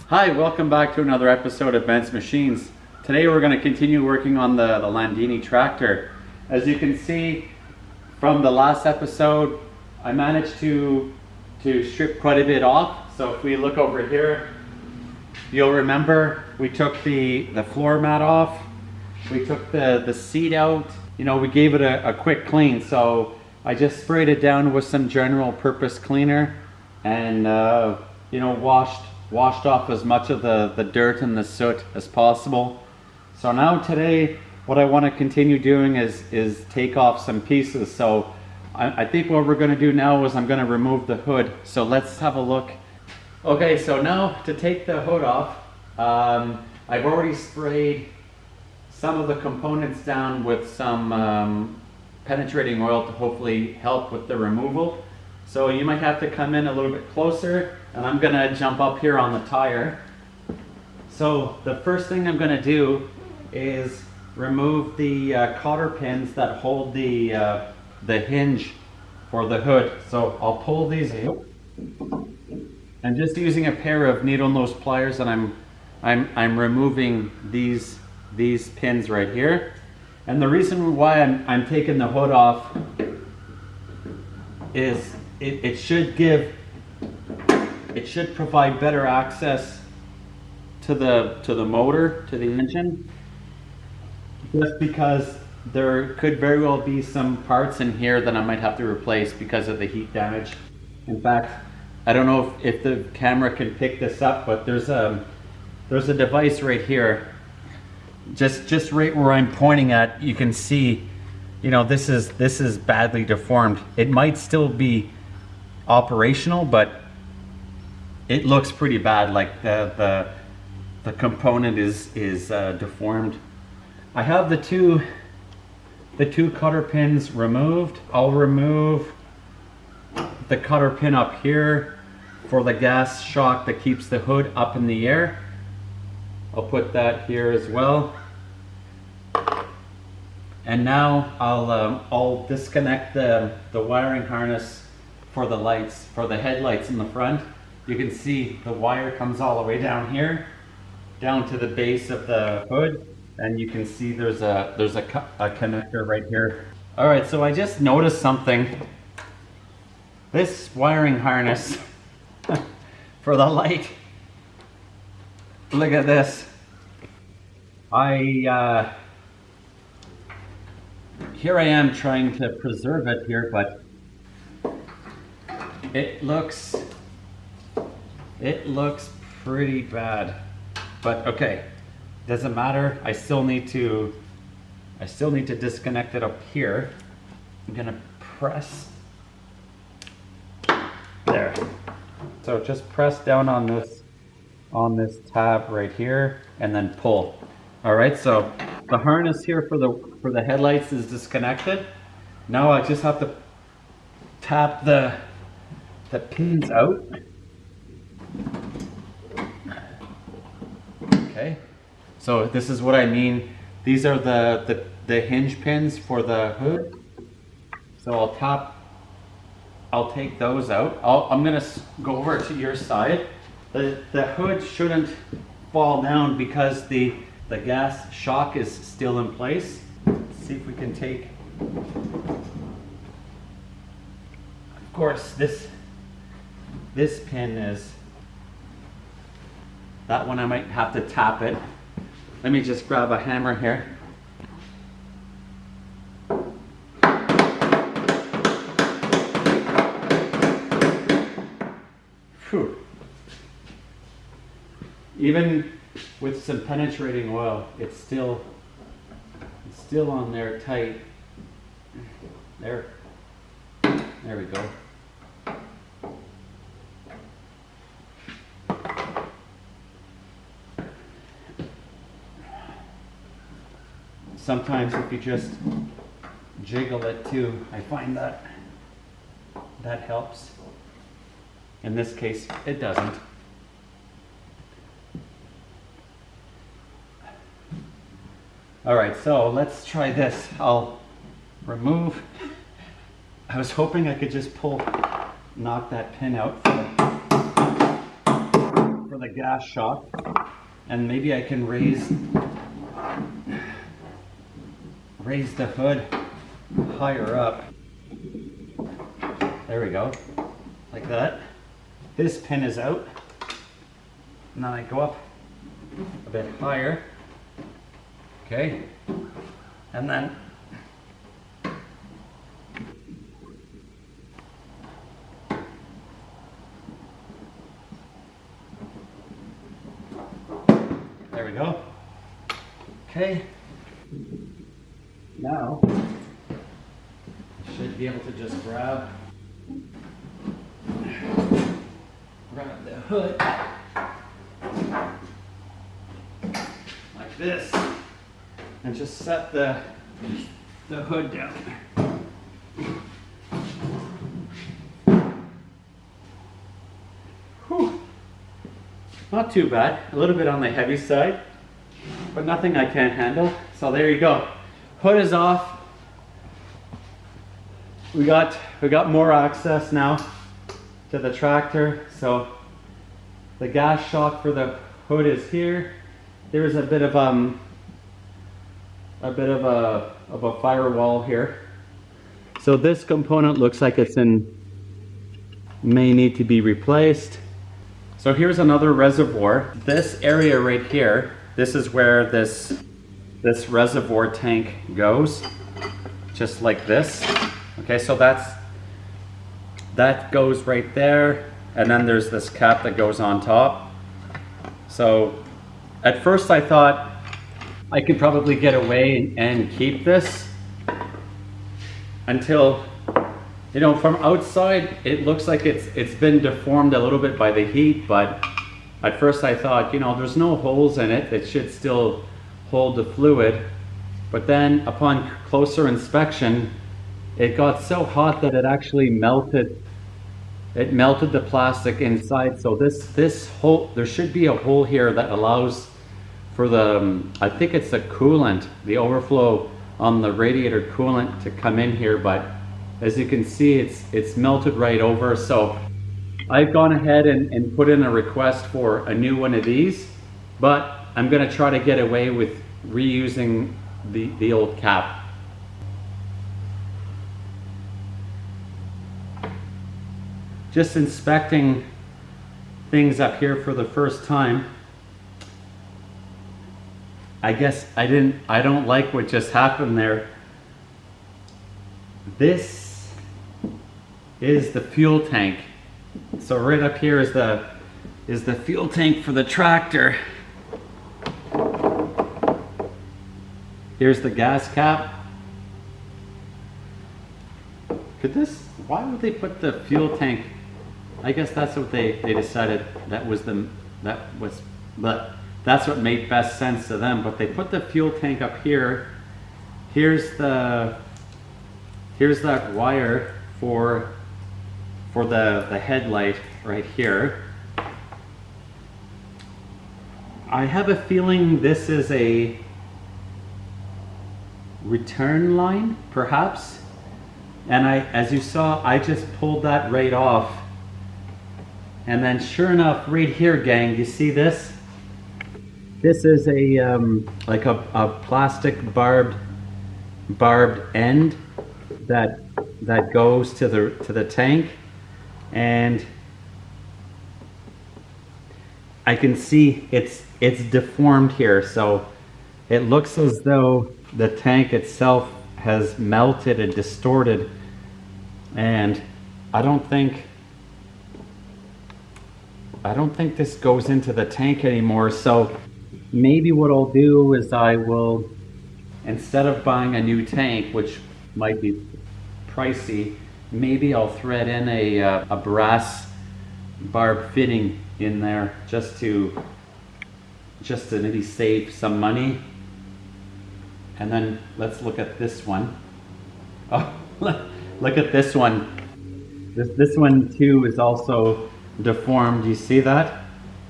Hi, welcome back to another episode of Ben's Machines. Today we're going to continue working on the Landini tractor. As you can see from the last episode, I managed to strip quite a bit off. So if we look over here, you'll remember we took the floor mat off, we took the seat out, we gave it a quick clean. So I just sprayed it down with some general purpose cleaner and washed off as much of the dirt and the soot as possible. So now today what I want to continue doing is take off some pieces. So I think what we're going to do now is I'm going to remove the hood. So let's have a look. Okay, so now to take the hood off, I've already sprayed some of the components down with some penetrating oil to hopefully help with the removal. So you might have to come in a little bit closer, and I'm gonna jump up here on the tire. So the first thing I'm gonna do is remove the cotter pins that hold the hinge for the hood. So I'll pull these out, and just using a pair of needle nose pliers, and I'm removing these pins right here. And the reason why I'm taking the hood off is it should provide better access to the motor, to the engine, just because there could very well be some parts in here that I might have to replace because of the heat damage. In fact, I don't know if the camera can pick this up, but there's a device right here, just right where I'm pointing at. You can see, this is badly deformed. It might still be operational, but it looks pretty bad. Like the component is deformed. I have the two cutter pins removed. I'll remove the cutter pin up here for the gas shock that keeps the hood up in the air. I'll put that here as well. And now I'll disconnect the wiring harness for the lights, for the headlights in the front. You can see the wire comes all the way down here, down to the base of the hood, and you can see there's a connector right here. All right, so I just noticed something. This wiring harness for the light. Look at this. Here I am trying to preserve it here, but it looks pretty bad. But okay, doesn't matter. I still need to disconnect it up here. I'm gonna press there. So just press down on this tab right here and then pull. All right, so the harness here for the headlights is disconnected. Now I just have to tap the pins out. Okay, so this is what I mean. These are the hinge pins for the hood. So I'll take those out. I'm gonna go over to your side. The hood shouldn't fall down because the gas shock is still in place. Let's see if we can take, of course, this pin is, that one I might have to tap it. Let me just grab a hammer here. Whew. Even with some penetrating oil, it's still on there tight. There we go. Sometimes if you just jiggle it too, I find that helps. In this case, it doesn't. All right, so let's try this. I'll remove. I was hoping I could just knock that pin out for for the gas shock, and maybe I can raise the hood higher up. There we go, like that. This pin is out, and then I go up a bit higher. Okay, and then there we go. Okay, now I should be able to just grab the hood like this and just set the hood down. Whew. Not too bad, a little bit on the heavy side, but nothing I can't handle. So there you go. Hood is off. We got more access now to the tractor. So the gas shock for the hood is here. There's a bit of a firewall here. So this component looks like may need to be replaced. So here's another reservoir. This area right here, this is where this reservoir tank goes, just like this. Okay, so that goes right there, and then there's this cap that goes on top. So at first I thought I could probably get away and keep this until, you know, from outside it looks like it's been deformed a little bit by the heat, but at first I thought, you know, there's no holes in it, it should still hold the fluid. But then upon closer inspection, it got so hot that it actually melted the plastic inside. So this hole, there should be a hole here that allows for the, I think it's the coolant, the overflow on the radiator coolant to come in here, but as you can see, it's melted right over. So I've gone ahead and put in a request for a new one of these, but I'm gonna try to get away with reusing the old cap. Just inspecting things up here for the first time. I guess I don't like what just happened there. This is the fuel tank. So right up here is the fuel tank for the tractor. Here's the gas cap. Why would they put the fuel tank? I guess that's what they decided that's what made best sense to them, but they put the fuel tank up here. Here's that wire for the headlight right here. I have a feeling this is a return line, perhaps. And as you saw, I just pulled that right off. And then sure enough, right here, gang, you see this? This is a like a plastic barbed end that goes to the tank, and I can see it's deformed here. So it looks as though the tank itself has melted and distorted, and I don't think this goes into the tank anymore. So maybe what I'll do is I will, instead of buying a new tank, which might be pricey, maybe I'll thread in a brass barb fitting in there just to maybe save some money. And then let's look at this one. Oh, look at this one. This one too is also deformed. You see that?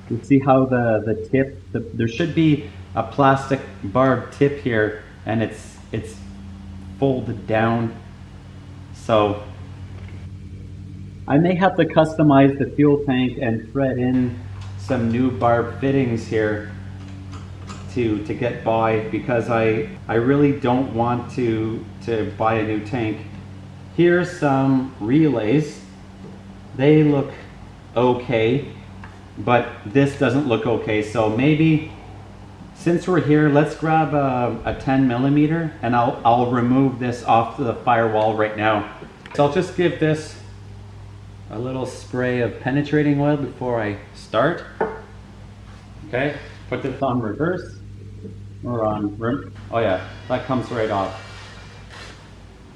You see how the tip, there should be a plastic barb tip here, and it's folded down. So I may have to customize the fuel tank and thread in some new barb fittings here to get by, because I really don't want to buy a new tank. Here's some relays. They look okay, but this doesn't look okay. So maybe, since we're here, let's grab a 10 millimeter and I'll remove this off the firewall right now. So I'll just give this a little spray of penetrating oil before I start. Okay, put this on reverse or on, oh yeah, that comes right off.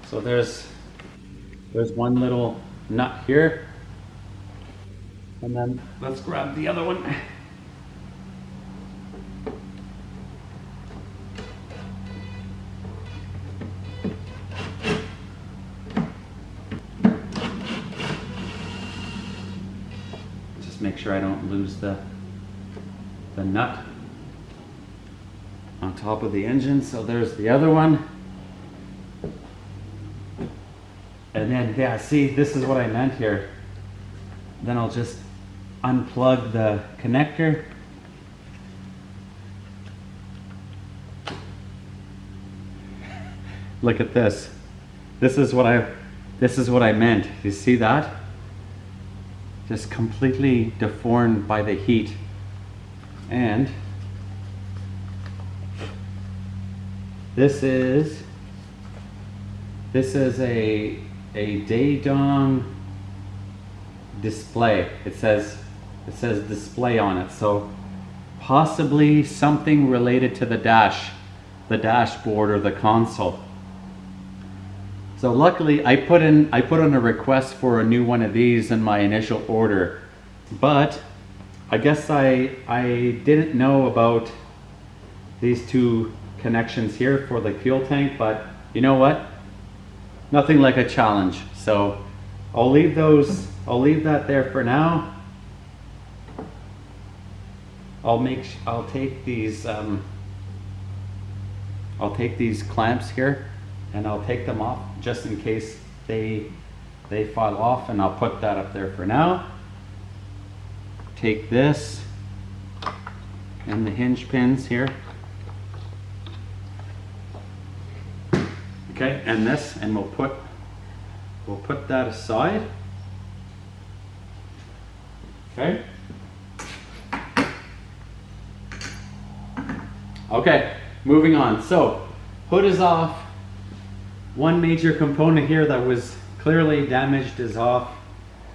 So there's one little nut here. And then let's grab the other one. Just make sure I don't lose the nut on top of the engine. So there's the other one. And then, yeah, see, this is what I meant here. Then I'll just unplug the connector. Look at this. This is what I meant. You see that? Just completely deformed by the heat. And this is a Daedong display. It says display on it, so possibly something related to the dashboard or the console. So luckily I put in a request for a new one of these in my initial order, but I guess I didn't know about these two connections here for the fuel tank. But you know what? Nothing like a challenge. So I'll leave that there for now. I'll take these clamps here and I'll take them off just in case they fall off, and I'll put that up there for now. Take this and the hinge pins here. Okay, and this, and we'll put that aside. Okay. Okay, moving on. So, hood is off. One major component here that was clearly damaged is off.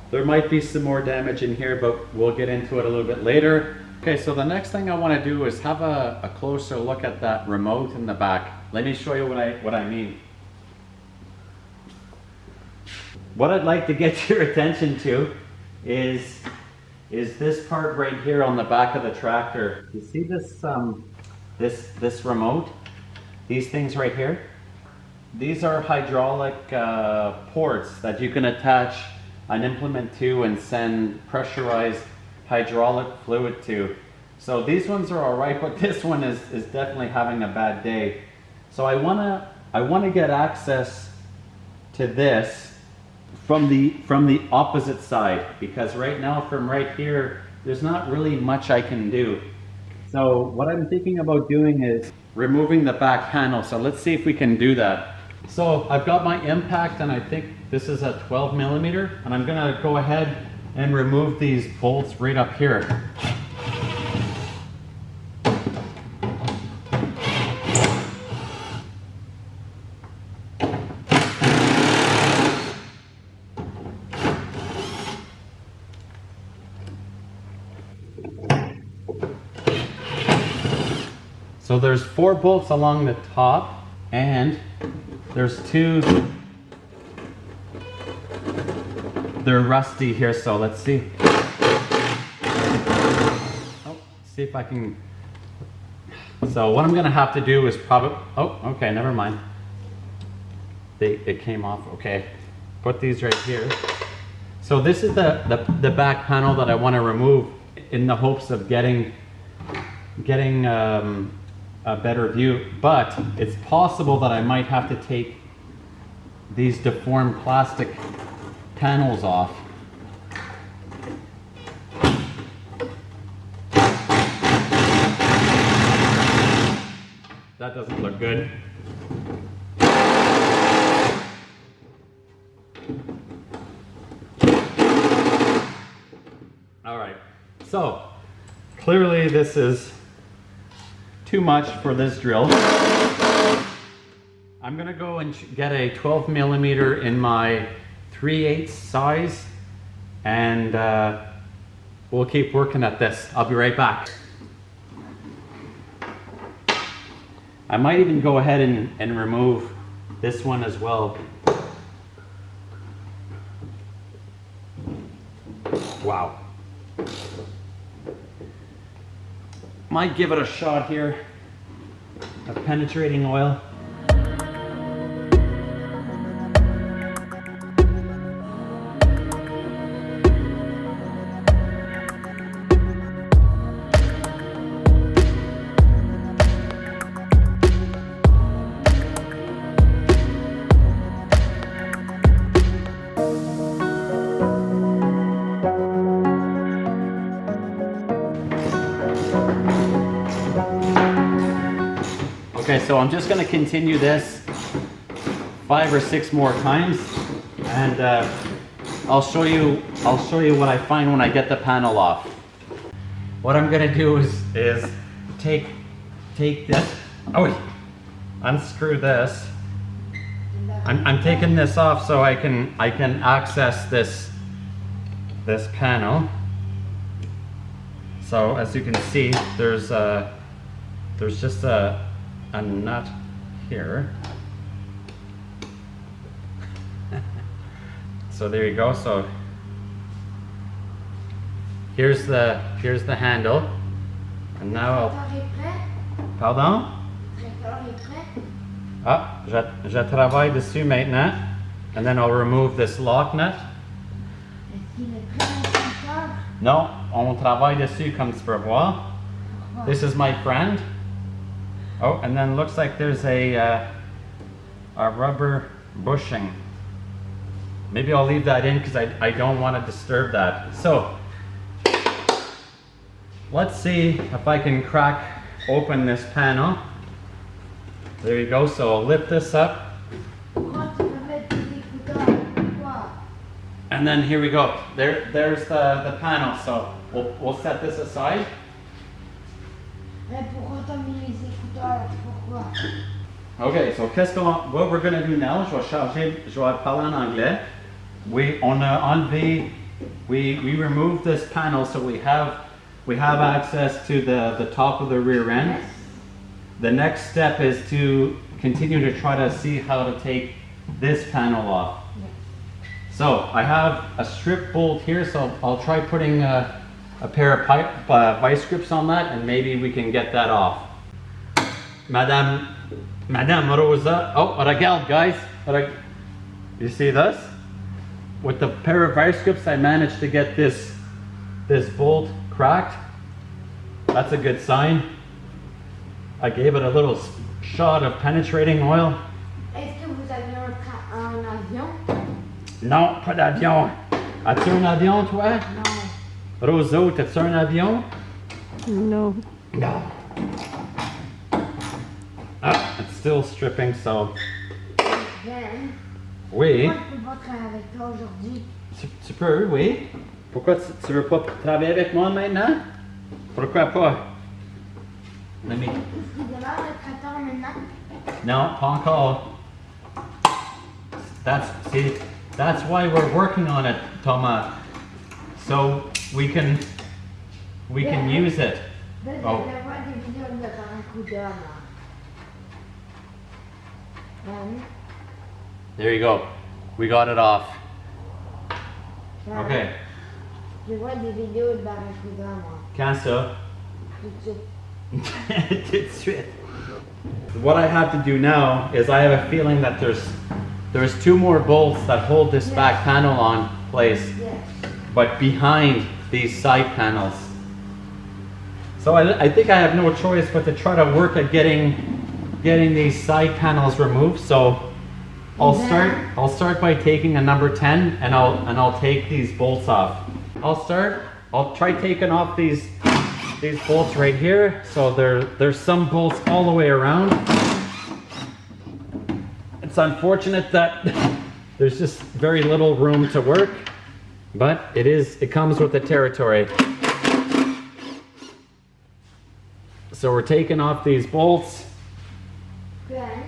There might be some more damage in here, but we'll get into it a little bit later. Okay, so the next thing I want to do is have a closer look at that remote in the back. Let me show you what I mean. What I'd like to get your attention to is this part right here on the back of the tractor. You see this this remote? These things right here? These are hydraulic ports that you can attach an implement to and send pressurized hydraulic fluid to. So these ones are all right, but this one is definitely having a bad day. So I wanna get access to this from the opposite side, because right now from right here there's not really much I can do. So what I'm thinking about doing is removing the back panel. So let's see if we can do that. So I've got my impact, and I think this is a 12 millimeter, and I'm gonna go ahead and remove these bolts right up here. So there's 4 bolts along the top, and there's 2. They're rusty here, so let's see. Oh, see if I can. So what I'm gonna have to do is probably, oh, okay, never mind. It came off, okay. Put these right here. So this is the back panel that I wanna remove in the hopes of getting a better view, but it's possible that I might have to take these deformed plastic panels off. that doesn't look good. All right, so clearly this is too much for this drill. I'm gonna go and get a 12 millimeter in my 3/8 size, and we'll keep working at this. I'll be right back. I might even go ahead and remove this one as well. Wow. Might give it a shot here of penetrating oil. Okay, so I'm just going to continue this 5 or 6 more times, and I'll show you what I find when I get the panel off. What I'm going to do is take this, unscrew this. I'm taking this off so I can access this panel. So as you can see, there's just a nut here. So there you go. So here's the handle, and now pardon? Ah, je travaille dessus maintenant, and then I'll remove this lock nut. Non, on travaille dessus comme tu peux voir. This is my friend. Oh, and then looks like there's a rubber bushing. Maybe I'll leave that in because I don't want to disturb that. So let's see if I can crack open this panel. There you go. So I'll lift this up. And then here we go. There's the panel. So we'll set this aside. Okay, so what we're going to do now, je vais parler en anglais. On a enlevé, we removed this panel, so we have access to the top of the rear end. Yes. The next step is to continue to try to see how to take this panel off. Yes. So I have a strip bolt here, so I'll try putting a pair of vice grips on that, and maybe we can get that off. Madame Rosa, oh, regarde guys, you see this? With the pair of vice grips, I managed to get this bolt cracked. That's a good sign. I gave it a little shot of penetrating oil. Est-ce que vous avez un avion? Non, pas d'avion. As-tu un avion, toi? Non. Roseau, t'as-tu un avion? No. No. Ah, it's still stripping, so. Ben, Oui. pourquoi je peux pas travailler avec toi aujourd'hui? Tu peux, oui. Pourquoi tu veux pas travailler avec moi maintenant? Pourquoi pas? Let me. Est-ce qu'il démarre le tracteur maintenant? No, pas encore. That's why we're working on it, Thomas. So we can use it. Ben, Oh. je vais voir des vidéos de barracuda, moi. Ben, There you go. We got it off. ben, Okay. Je vois des vidéos de barracuda, moi. Quand ça? Tout de suite. Tout de suite. What I have to do now is I have a feeling that there's 2 more bolts that hold this back panel on place, Yes. but behind these side panels. So I think I have no choice but to try to work at getting these side panels removed. So I'll start by taking a number 10, and I'll take these bolts off. I'll try taking off these these bolts right here. So there's some bolts all the way around. It's unfortunate that there's just very little room to work, but it comes with the territory. So we're taking off these bolts. Then,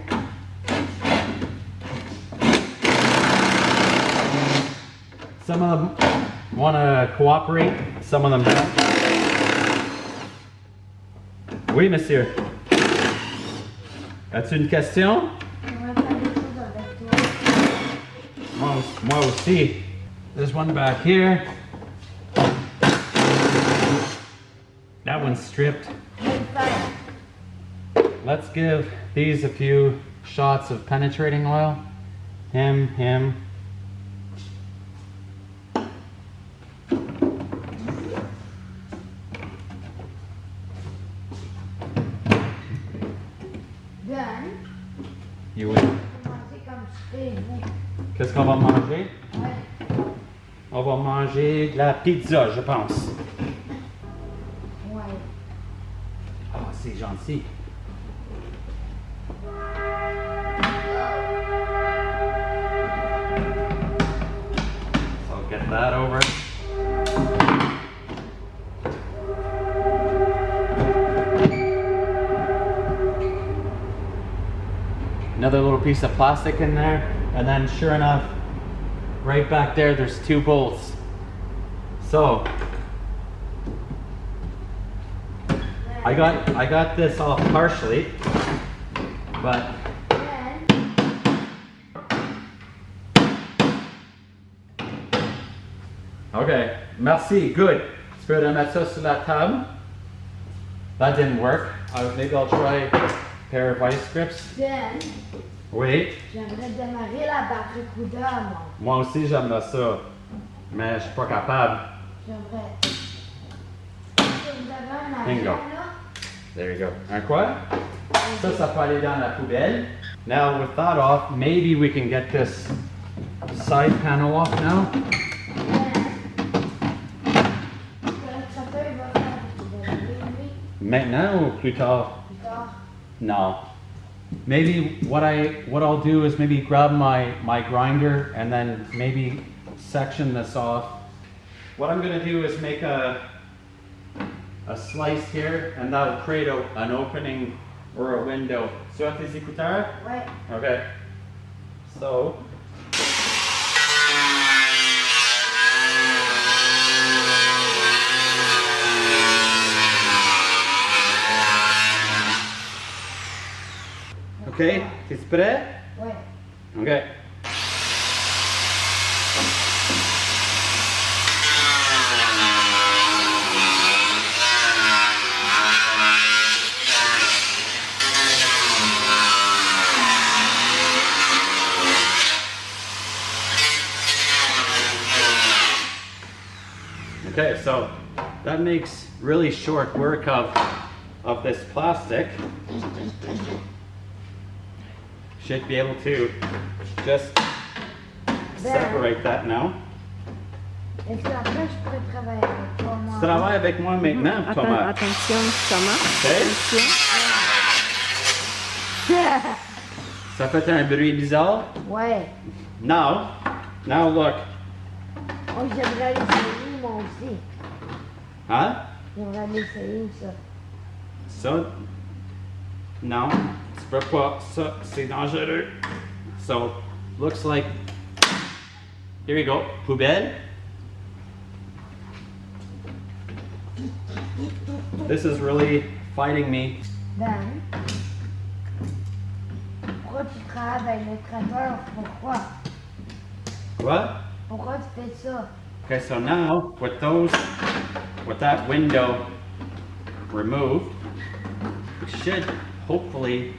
Some of them want to cooperate, some of them don't. Oui, monsieur. As-tu une question? on va faire des choses avec toi. Moi aussi. There's one back here. That one's stripped. Je vais le faire. Let's give these a few shots of penetrating oil. Him. Then, You will. commencer comme tu fais, vous. Qu'est-ce qu'on va manger? Ouais. On va manger de la pizza, je pense. Ouais. Oh, c'est gentil. So I'll get that over. Another little piece of plastic in there, and then sure enough, right back there, there's two bolts. So I got this off partially, but Then, okay, merci, good. Tu peux remettre ça sur la table. That didn't work. Maybe I'll try a pair of vice grips. then, Oui, j'aimerais démarrer la batterie coudeur, moi. moi aussi j'aimerais ça, mais je suis pas capable. J'aimerais. Est-ce que vous avez un Bingo. argent, là? There you go. Un quoi? Ça peut aller dans la poubelle. Now with that off, maybe we can get this side panel off now. L'extracteur, il va faire des lui, Maintenant ou plus tard? plus tard. No. Maybe what I'll do is maybe grab my grinder and then maybe section this off. What I'm gonna do is make a slice here, and that'll create an opening or a window. Tu as tes écouteurs? Ouais. Okay. So. Okay, t'es prêt? Ouais. Okay. Okay, so that makes really short work of this plastic. Should be able to just separate that now. Est-ce que après, je pourrais travailler avec toi, moi? Tu travailles avec moi maintenant, Thomas. Attention, Thomas. Okay? Attention. Ça fait un bruit bizarre. Ouais. Now look. Oh, j'aimerais l'essayer, moi aussi. Hein? J'aimerais l'essayer, ça. Ça, non, tu peux pas. Ça, c'est dangereux. So, looks like, here we go, poubelle. This is really fighting me. Ben, pourquoi tu travailles avec le traiteur? Pourquoi? What? Pourquoi tu fais ça? Okay, so now with that window removed, we should hopefully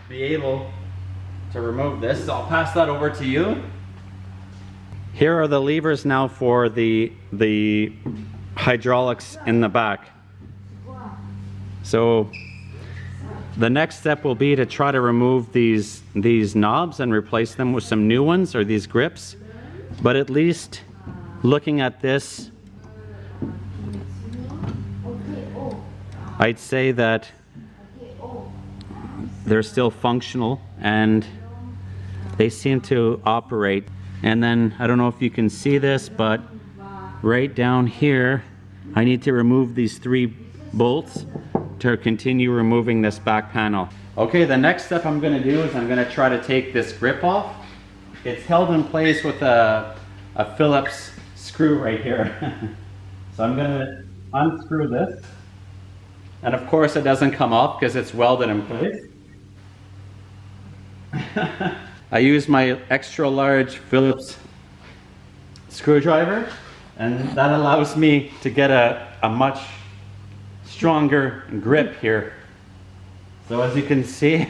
be able to remove this. So I'll pass that over to you. Here are the levers now for the hydraulics in the back. So the next step will be to try to remove these knobs and replace them with some new ones, or these grips. But at least looking at this, I'd say that they're still functional and they seem to operate. And then I don't know if you can see this, but right down here I need to remove these 3 bolts to continue removing this back panel. Okay, the next step I'm going to do is I'm going to try to take this grip off. It's held in place with a Phillips screw right here. So I'm going to unscrew this. And of course it doesn't come off because it's welded in place. I use my extra large Phillips screwdriver, and that allows me to get a much stronger grip here. So as you can see,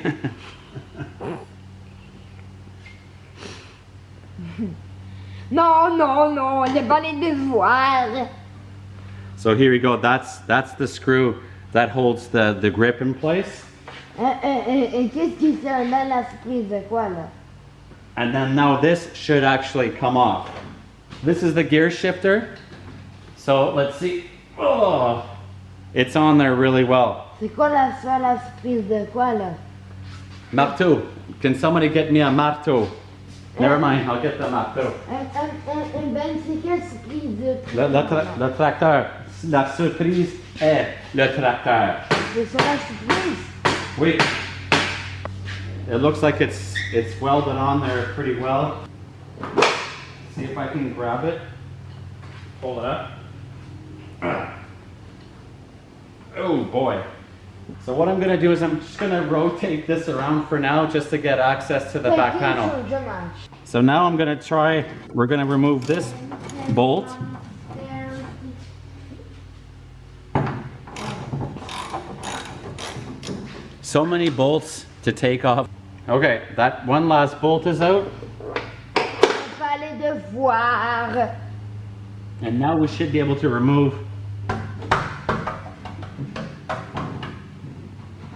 Non, non, non, j'ai pas les devoirs. so here we go. That's the screw that holds the grip in place. Et qu'est-ce qui sert là, la surprise de quoi là? And then now this should actually come off. This is the gear shifter. So let's see. Oh, it's on there really well. C'est quoi la surprise de quoi là? Marteau. Can somebody get me a marteau? Never mind, I'll get the marteau. Ben, c'est quelle surprise de Le tracteur. La surprise est le tracteur. C'est ça la surprise? Wait. It looks like it's welded on there pretty well. See if I can grab it. Pull it up. Oh boy. So what I'm going to do is I'm just going to rotate this around for now just to get access to the back panel. So now I'm going to try, we're going to remove this bolt. So many bolts to take off. Okay, that one last bolt is out. Pas les devoirs. And now we should be able to remove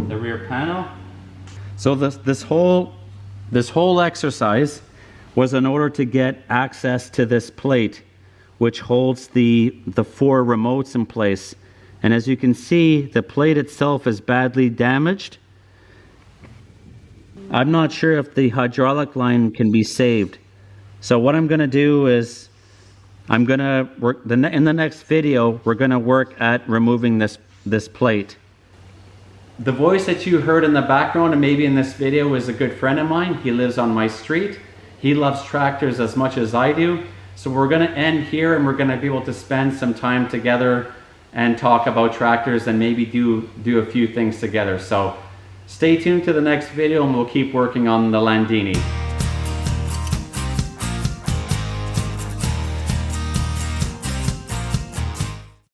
the rear panel. So this whole exercise was in order to get access to this plate, which holds the 4 remotes in place. And as you can see, the plate itself is badly damaged. I'm not sure if the hydraulic line can be saved. So what I'm going to do is I'm going to work in the next video, we're going to work at removing this plate. The voice that you heard in the background and maybe in this video is a good friend of mine. He lives on my street. He loves tractors as much as I do. So we're going to end here and we're going to be able to spend some time together and talk about tractors and maybe do a few things together. So stay tuned to the next video and we'll keep working on the Landini.